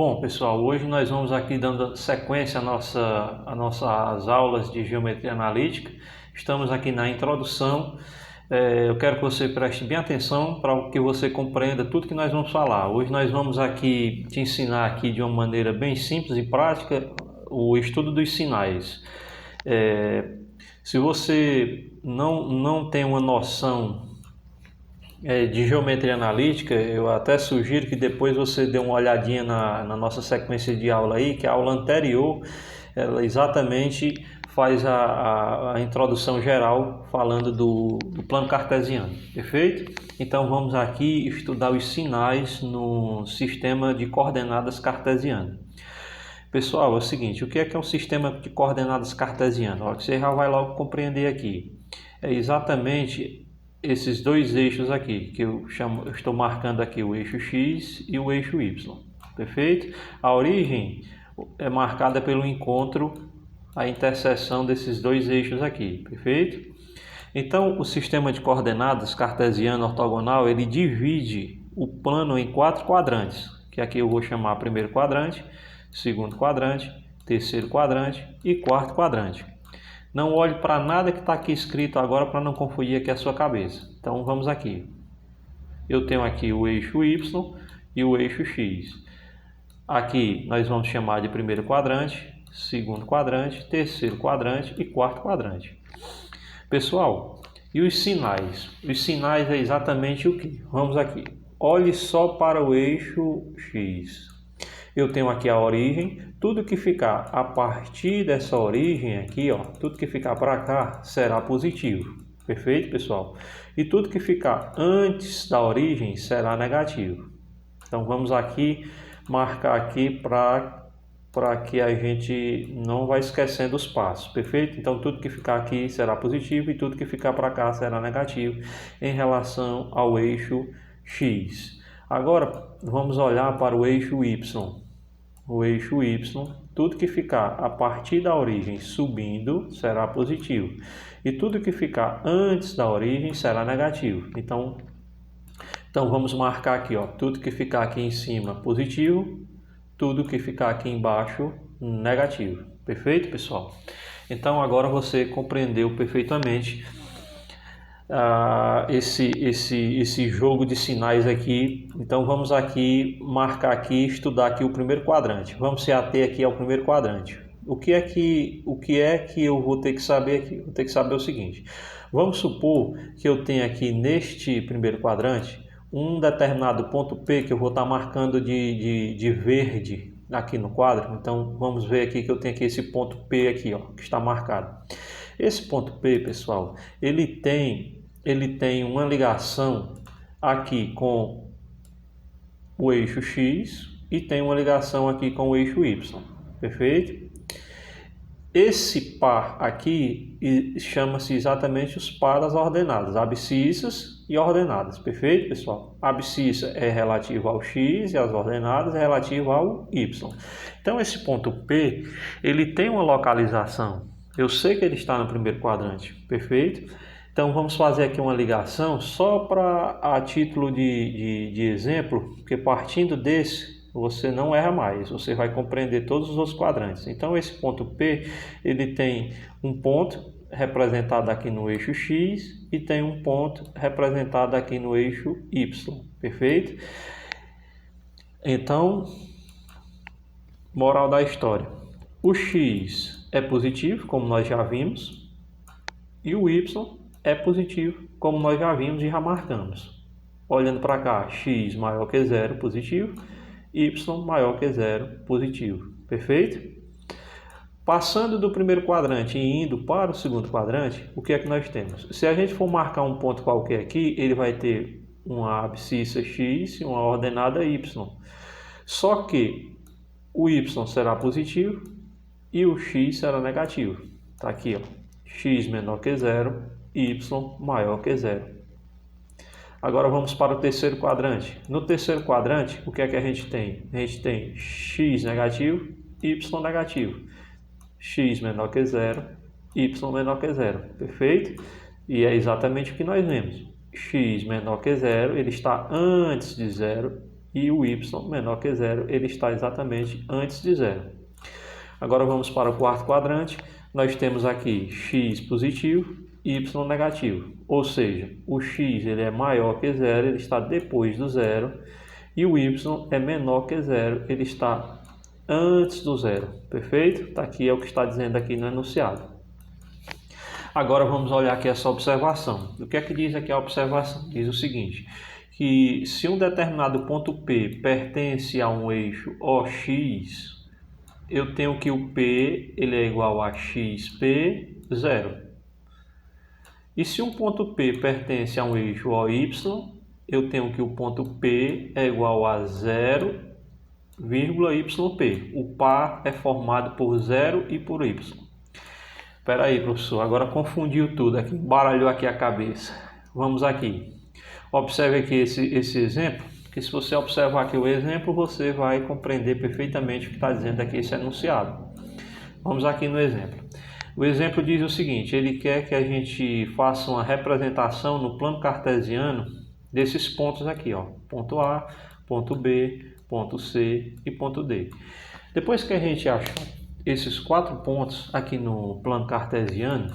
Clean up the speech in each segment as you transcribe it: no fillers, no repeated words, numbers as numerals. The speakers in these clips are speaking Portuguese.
Bom, pessoal, hoje nós vamos aqui dando sequência às nossas aulas de geometria analítica. Estamos aqui na introdução. Eu quero que você preste bem atenção para que você compreenda tudo que nós vamos falar. Hoje nós vamos aqui te ensinar aqui de uma maneira bem simples e prática o estudo dos sinais. Se você não tem uma noção de geometria analítica, eu até sugiro que depois você dê uma olhadinha na nossa sequência de aula aí, que a aula anterior, ela exatamente faz a introdução geral falando do plano cartesiano, perfeito? Então vamos aqui estudar os sinais no sistema de coordenadas cartesiano. Pessoal, é o seguinte, o que é um sistema de coordenadas cartesiano? Você já vai logo compreender aqui. É exatamente esses dois eixos aqui, que eu estou marcando aqui o eixo X e o eixo Y, perfeito? A origem é marcada pelo encontro, a interseção desses dois eixos aqui, perfeito? Então, o sistema de coordenadas cartesiano ortogonal, ele divide o plano em 4 quadrantes, que aqui eu vou chamar primeiro quadrante, segundo quadrante, terceiro quadrante e quarto quadrante. Não olhe para nada que está aqui escrito agora para não confundir aqui a sua cabeça. Então vamos aqui. Eu tenho aqui o eixo Y e o eixo X. Aqui nós vamos chamar de primeiro quadrante, segundo quadrante, terceiro quadrante e quarto quadrante. Pessoal, e os sinais? Os sinais é exatamente o que? Vamos aqui. Olhe só para o eixo X. Eu tenho aqui a origem, tudo que ficar a partir dessa origem aqui, ó, tudo que ficar para cá será positivo, perfeito, pessoal? E tudo que ficar antes da origem será negativo. Então vamos aqui marcar aqui para que a gente não vá esquecendo os passos, perfeito? Então tudo que ficar aqui será positivo e tudo que ficar para cá será negativo em relação ao eixo X. Agora vamos olhar para o eixo Y. O eixo Y, tudo que ficar a partir da origem subindo será positivo. E tudo que ficar antes da origem será negativo. Então vamos marcar aqui, ó, tudo que ficar aqui em cima positivo, tudo que ficar aqui embaixo negativo. Perfeito, pessoal? Então agora você compreendeu perfeitamente esse jogo de sinais aqui. Então vamos aqui marcar aqui, estudar aqui o primeiro quadrante. Vamos se ater aqui ao primeiro quadrante. O que é que eu vou ter que saber aqui? Vou ter que saber o seguinte. Vamos supor que eu tenha aqui neste primeiro quadrante um determinado ponto P que eu vou estar marcando de verde aqui no quadro. Então vamos ver aqui que eu tenho aqui esse ponto P aqui, ó, que está marcado. Esse ponto P, pessoal, ele tem uma ligação aqui com o eixo X e tem uma ligação aqui com o eixo Y, perfeito? Esse par aqui chama-se exatamente os pares ordenados, abscissas e ordenadas, perfeito, pessoal? A abscissa é relativa ao X e as ordenadas é relativa ao Y. Então esse ponto P, ele tem uma localização. Eu sei que ele está no primeiro quadrante, perfeito? Então vamos fazer aqui uma ligação só a título de exemplo, porque partindo desse você não erra mais, você vai compreender todos os outros quadrantes. Então esse ponto P, ele tem um ponto representado aqui no eixo X e tem um ponto representado aqui no eixo Y, perfeito? Então, moral da história, o X é positivo, como nós já vimos, e o Y é positivo, como nós já vimos e já marcamos. Olhando para cá, X maior que zero, positivo, Y maior que zero, positivo. Perfeito? Passando do primeiro quadrante e indo para o segundo quadrante, o que é que nós temos? Se a gente for marcar um ponto qualquer aqui, ele vai ter uma abscissa X e uma ordenada Y. Só que o Y será positivo e o X será negativo. Está aqui, ó, X menor que zero, Y maior que zero. Agora vamos para o terceiro quadrante. No terceiro quadrante, o que é que a gente tem? A gente tem X negativo, Y negativo. X menor que zero, Y menor que zero. Perfeito? E é exatamente o que nós vemos. X menor que zero, ele está antes de zero. e o y menor que zero, ele está exatamente antes de zero. Agora vamos para o quarto quadrante. Nós temos aqui x positivo e y negativo, ou seja, o x ele é maior que zero, ele está depois do zero, e o y é menor que zero, ele está antes do zero, perfeito? Tá aqui é o que está dizendo aqui no enunciado. Agora vamos olhar aqui essa observação. O que é que diz aqui a observação? Diz o seguinte, que se um determinado ponto P pertence a um eixo OX, eu tenho que o P ele é igual a XP, zero. E se um ponto P pertence a um eixo OY, eu tenho que o ponto P é igual a 0,YP. O par é formado por 0 e por Y. Espera aí, professor, agora confundiu tudo aqui, baralhou aqui a cabeça. Vamos aqui. Observe aqui esse exemplo, que se você observar aqui o exemplo, você vai compreender perfeitamente o que está dizendo aqui esse enunciado. Vamos aqui no exemplo. O exemplo diz o seguinte, ele quer que a gente faça uma representação no plano cartesiano desses pontos aqui, ó, ponto A, ponto B, ponto C e ponto D. Depois que a gente achar esses 4 pontos aqui no plano cartesiano,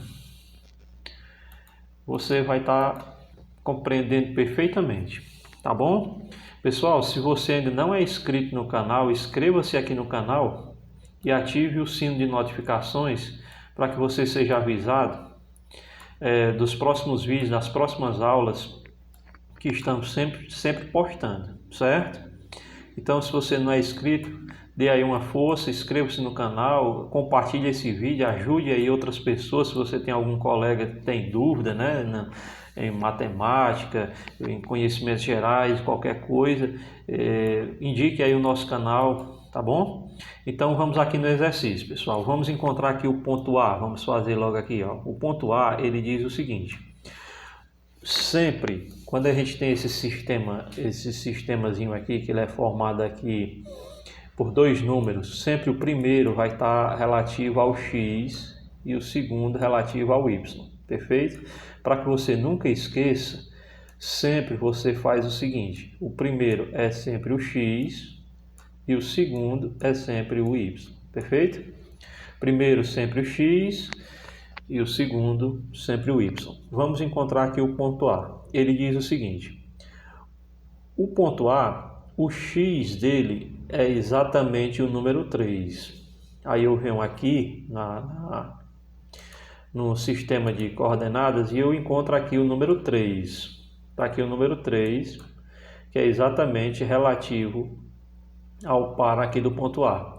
você vai estar compreendendo perfeitamente, tá bom? Pessoal, se você ainda não é inscrito no canal, inscreva-se aqui no canal e ative o sino de notificações para que você seja avisado dos próximos vídeos, das próximas aulas que estamos sempre postando, certo? Então, se você não é inscrito, dê aí uma força, inscreva-se no canal, compartilhe esse vídeo, ajude aí outras pessoas, se você tem algum colega que tem dúvida, né, em matemática, em conhecimentos gerais, qualquer coisa, indique aí o nosso canal, tá bom? Então vamos aqui no exercício, pessoal. Vamos encontrar aqui o ponto A, vamos fazer logo aqui, ó. O ponto A, ele diz o seguinte, sempre, quando a gente tem esse sistemazinho aqui, que ele é formado aqui por 2 números, sempre o primeiro vai estar relativo ao x e o segundo relativo ao y, perfeito? Para que você nunca esqueça, sempre você faz o seguinte, o primeiro é sempre o x e o segundo é sempre o y, perfeito? Primeiro sempre o x e o segundo sempre o y. Vamos encontrar aqui o ponto A. Ele diz o seguinte, o ponto A, o x dele é exatamente o número 3. Aí eu venho aqui no sistema de coordenadas e eu encontro aqui o número 3. Está aqui o número 3, que é exatamente relativo ao par aqui do ponto A.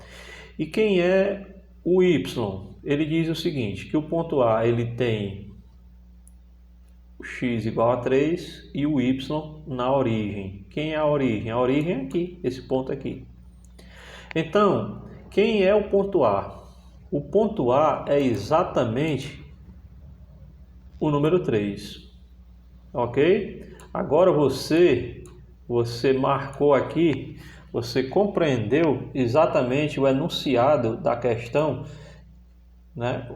E quem é o y? Ele diz o seguinte, que o ponto A ele tem o x igual a 3 e o y na origem. Quem é a origem? A origem é aqui, esse ponto aqui. Então, quem é o ponto A? O ponto A é exatamente o número 3. Ok? Agora você marcou aqui, você compreendeu exatamente o enunciado da questão, né?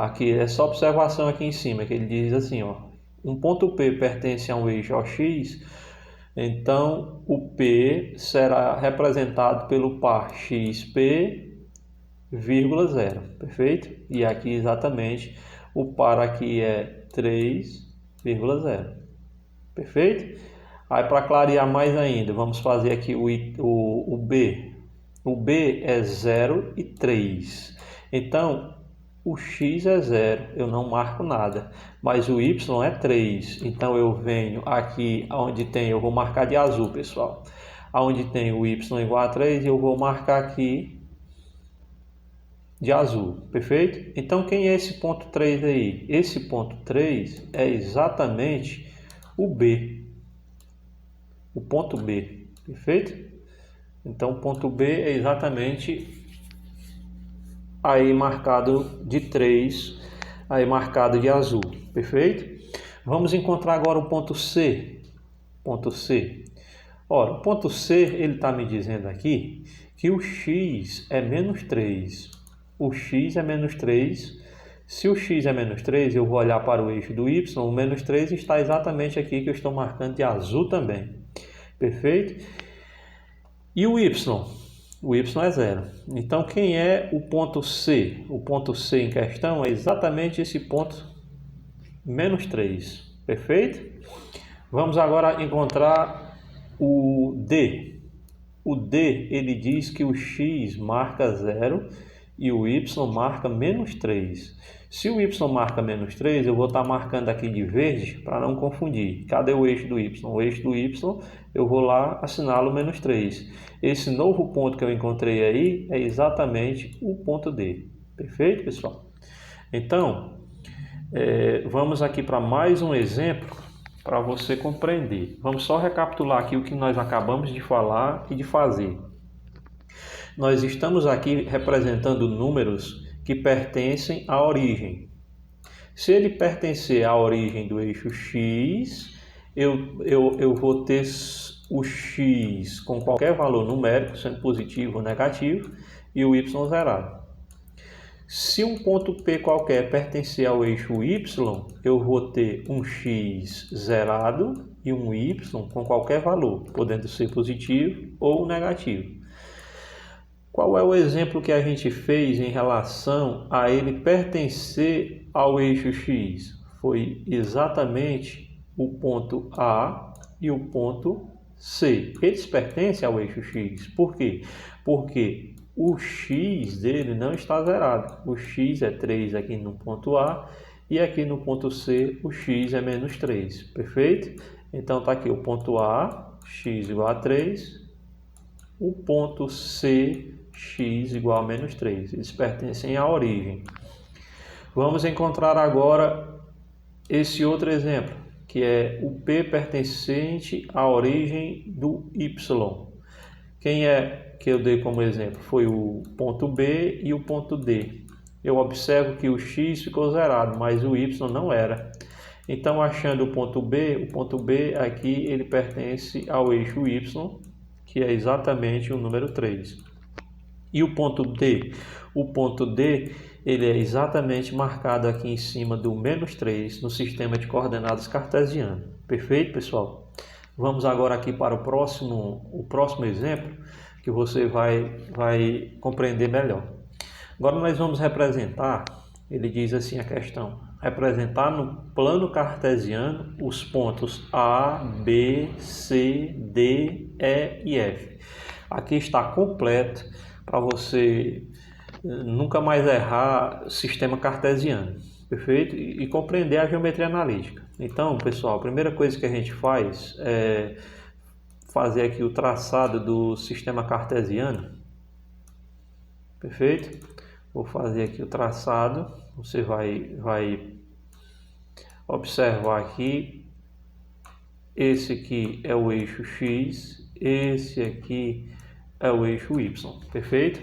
Aqui, essa observação aqui em cima, que ele diz assim, ó, um ponto P pertence a um eixo OX, então o P será representado pelo par XP, vírgula 0, perfeito? E aqui exatamente o par aqui é 3,0, perfeito? Aí para clarear mais ainda, vamos fazer aqui o B. O B é 0 e 3. Então, o x é 0, eu não marco nada. Mas o y é 3. Então, eu venho aqui onde tem, eu vou marcar de azul, pessoal. Onde tem o y igual a 3, eu vou marcar aqui de azul, perfeito? Então, quem é esse ponto 3 aí? Esse ponto 3 é exatamente o B. O ponto B, perfeito? Então, o ponto B é exatamente aí marcado de 3, aí marcado de azul, perfeito? Vamos encontrar agora o ponto C. Ponto C. Ora, o ponto C, ele está me dizendo aqui que o x é menos 3. O x é menos 3. Se o x é menos 3, eu vou olhar para o eixo do y, o menos 3 está exatamente aqui que eu estou marcando de azul também. Perfeito? E o Y? O Y é 0. Então, quem é o ponto C? O ponto C em questão é exatamente esse ponto menos 3. Perfeito? Vamos agora encontrar o D. O D, ele diz que o X marca 0 e o Y marca menos 3. Se o Y marca menos 3, eu vou estar marcando aqui de verde para não confundir. Cadê o eixo do Y? O eixo do Y, eu vou lá, assinalo menos 3. Esse novo ponto que eu encontrei aí é exatamente o ponto D. Perfeito, pessoal? Então, vamos aqui para mais um exemplo para você compreender. Vamos só recapitular aqui o que nós acabamos de falar e de fazer. Nós estamos aqui representando números que pertencem à origem. Se ele pertencer à origem do eixo X, eu vou ter o X com qualquer valor numérico, sendo positivo ou negativo, e o Y zerado. Se um ponto P qualquer pertencer ao eixo Y, eu vou ter um X zerado e um Y com qualquer valor, podendo ser positivo ou negativo. Qual é o exemplo que a gente fez em relação a ele pertencer ao eixo X? Foi exatamente o ponto A e o ponto C. Eles pertencem ao eixo X. Por quê? Porque o X dele não está zerado. O X é 3 aqui no ponto A e aqui no ponto C o X é menos 3. Perfeito? Então está aqui o ponto A, X igual a 3. O ponto C, X igual a menos 3. Eles pertencem à origem. Vamos encontrar agora esse outro exemplo, que é o P pertencente à origem do Y. Quem é que eu dei como exemplo? Foi o ponto B e o ponto D. Eu observo que o X ficou zerado, mas o Y não era. Então, achando o ponto B aqui ele pertence ao eixo Y, que é exatamente o número 3. E o ponto D? O ponto D ele é exatamente marcado aqui em cima do menos 3 no sistema de coordenadas cartesiano. Perfeito, pessoal? Vamos agora aqui para o próximo exemplo, que você vai compreender melhor. Agora nós vamos representar, ele diz assim a questão, representar no plano cartesiano os pontos A, B, C, D, E e F. Aqui está completo para você nunca mais errar sistema cartesiano, perfeito? E compreender a geometria analítica. Então, pessoal, a primeira coisa que a gente faz é fazer aqui o traçado do sistema cartesiano, perfeito? Vou fazer aqui o traçado, você vai observar aqui, esse aqui é o eixo X, esse aqui é o eixo Y, perfeito?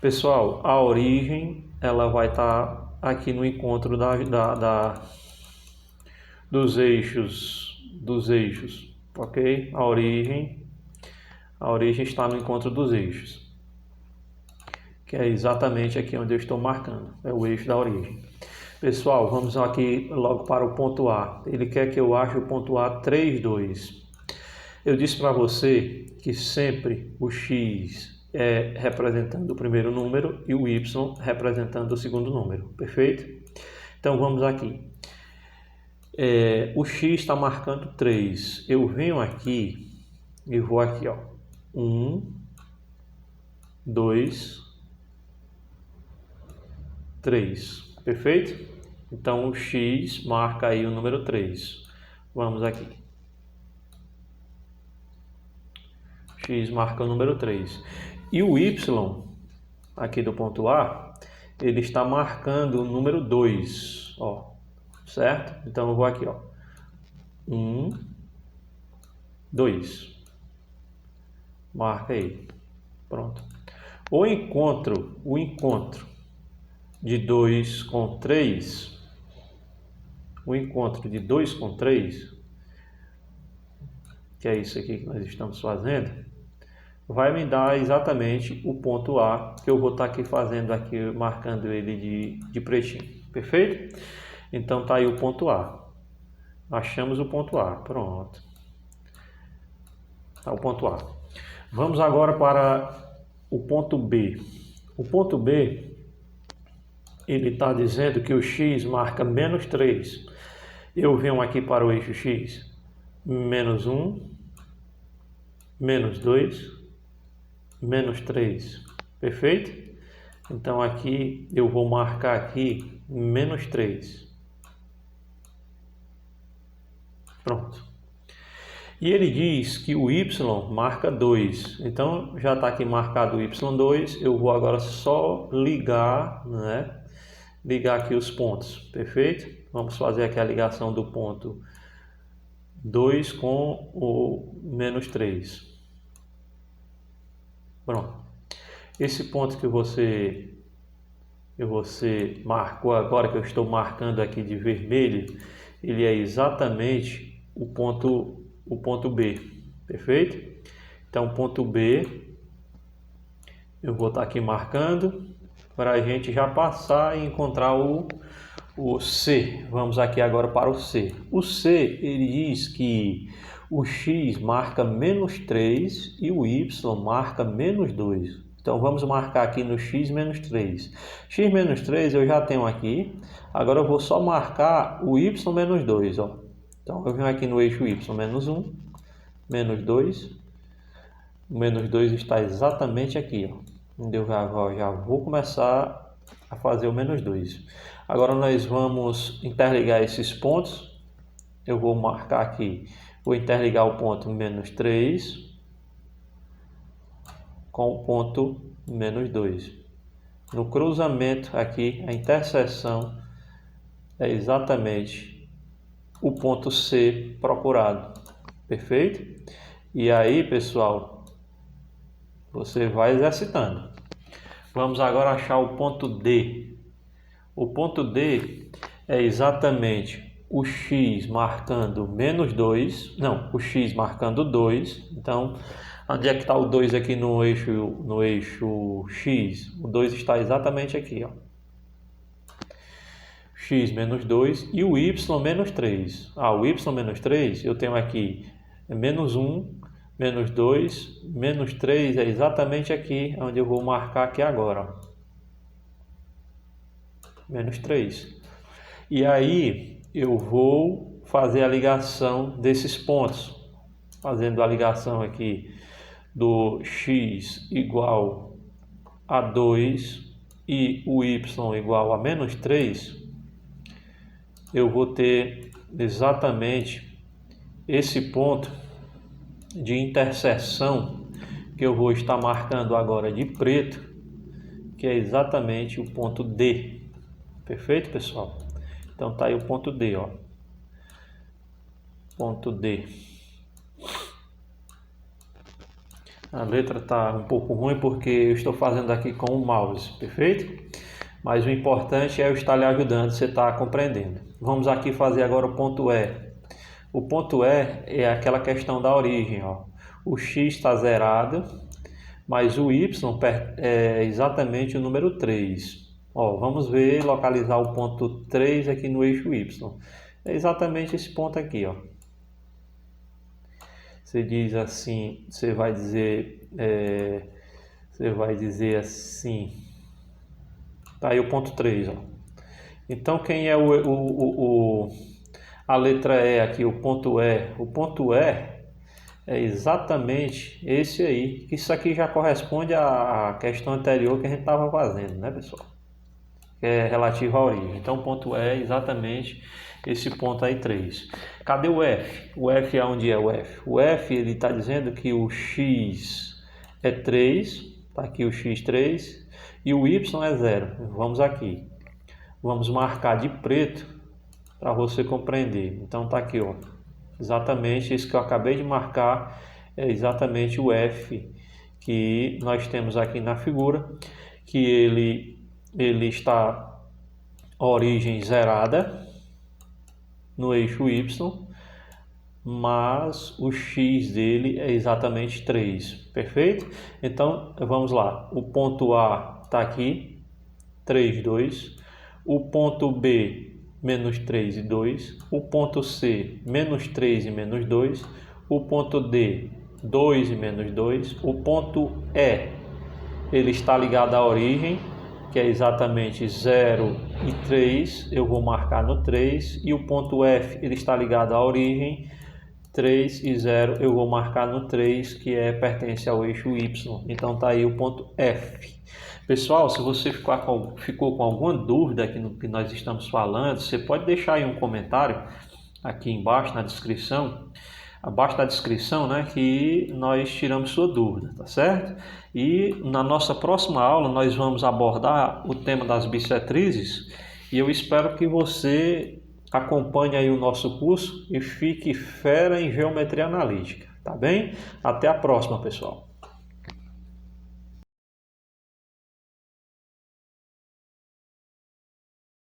Pessoal, a origem ela vai estar aqui no encontro dos eixos, ok? A origem está no encontro dos eixos, que é exatamente aqui onde eu estou marcando, é o eixo da origem. Pessoal, vamos aqui logo para o ponto A. Ele quer que eu ache o ponto A 3, 2. Eu disse para você que sempre o X é representando o primeiro número e o Y representando o segundo número, perfeito? Então vamos aqui. O X está marcando 3. Eu venho aqui e vou aqui, ó. 1, 2, 3, perfeito? Então o X marca aí o número 3. Vamos aqui. X marca o número 3. E o Y, aqui do ponto A, ele está marcando o número 2, ó, certo? Então eu vou aqui, ó, 1, 2, marca aí, pronto. O encontro de 2 com 3, que é isso aqui que nós estamos fazendo, vai me dar exatamente o ponto A, que eu vou estar aqui fazendo aqui, marcando ele de pretinho, perfeito? Então tá aí o ponto A. Achamos o ponto A, pronto. Tá o ponto A. Vamos agora para o ponto B. O ponto B, ele está dizendo que o x marca menos 3. Eu venho aqui para o eixo x, menos 1, menos 2, menos 3. Perfeito? Então aqui eu vou marcar aqui menos 3. Pronto. E ele diz que o y marca 2. Então já está aqui marcado o y2. Eu vou agora só ligar, né? Ligar aqui os pontos. Perfeito? Vamos fazer aqui a ligação do ponto 2 com o menos 3. Pronto. Esse ponto que você marcou agora, que eu estou marcando aqui de vermelho, ele é exatamente o ponto B, perfeito? Então, ponto B, eu vou estar aqui marcando para a gente já passar e encontrar o C. Vamos aqui agora para o C. O C, ele diz que o x marca menos 3 e o y marca menos 2. Então, vamos marcar aqui no x menos 3. X menos 3 eu já tenho aqui. Agora eu vou só marcar o y menos 2. Ó. Então, eu venho aqui no eixo y menos 1, menos 2. O menos 2 está exatamente aqui. Ó. Eu já vou começar a fazer o menos 2. Agora nós vamos interligar esses pontos. Eu vou marcar aqui, vou interligar o ponto menos 3 com o ponto menos 2. No cruzamento aqui, a interseção é exatamente o ponto C procurado. Perfeito? E aí, pessoal, você vai exercitando. Vamos agora achar o ponto D. O ponto D é exatamente o x marcando menos 2, não, o x marcando 2. Então, onde é que está o 2 aqui no eixo x? O 2 está exatamente aqui, ó. X menos 2 e o y menos 3. O y menos 3 eu tenho aqui menos 1, menos 2, menos 3 é exatamente aqui onde eu vou marcar aqui agora, ó. Menos 3. E aí eu vou fazer a ligação desses pontos. Fazendo a ligação aqui do x igual a 2 e o y igual a menos 3, eu vou ter exatamente esse ponto de interseção que eu vou estar marcando agora de preto, que é exatamente o ponto D. Perfeito, pessoal? Então tá aí o ponto D, ó. Ponto D. A letra está um pouco ruim porque eu estou fazendo aqui com o mouse, perfeito? Mas o importante é eu estar lhe ajudando, você está compreendendo. Vamos aqui fazer agora o ponto E. O ponto E é aquela questão da origem, ó. O x está zerado, mas o y é exatamente o número 3. Ó, vamos ver, localizar o ponto 3 aqui no eixo y. É exatamente esse ponto aqui, ó. Você diz assim, você vai dizer assim, tá aí o ponto 3, ó. Então quem é a letra E aqui, o ponto E? O ponto E é exatamente esse aí. Isso aqui já corresponde à questão anterior que a gente estava fazendo, né, pessoal? Que é relativo à origem. Então o ponto E é exatamente esse ponto aí 3. Cadê o F? O F é onde é o F? O F ele está dizendo que o X é 3, está aqui o X3, e o Y é 0. Vamos aqui. Vamos marcar de preto para você compreender. Então está aqui, ó. Exatamente isso que eu acabei de marcar é exatamente o F que nós temos aqui na figura, que ele está a origem zerada no eixo Y, mas o x dele é exatamente 3, perfeito? Então, vamos lá, o ponto A está aqui, 3, 2, o ponto B, menos 3 e 2, o ponto C, menos 3 e menos 2, o ponto D, 2 e menos 2. O ponto E, ele está ligado à origem, que é exatamente 0 e 3, eu vou marcar no 3. E o ponto F, ele está ligado à origem, 3 e 0, eu vou marcar no 3, que pertence ao eixo Y. Então tá aí o ponto F. Pessoal, se você ficou com alguma dúvida aqui no que nós estamos falando, você pode deixar aí um comentário aqui embaixo na descrição, abaixo da descrição, né, que nós tiramos sua dúvida, tá certo? E na nossa próxima aula nós vamos abordar o tema das bissetrizes e eu espero que você acompanhe aí o nosso curso e fique fera em geometria analítica, tá bem? Até a próxima, pessoal.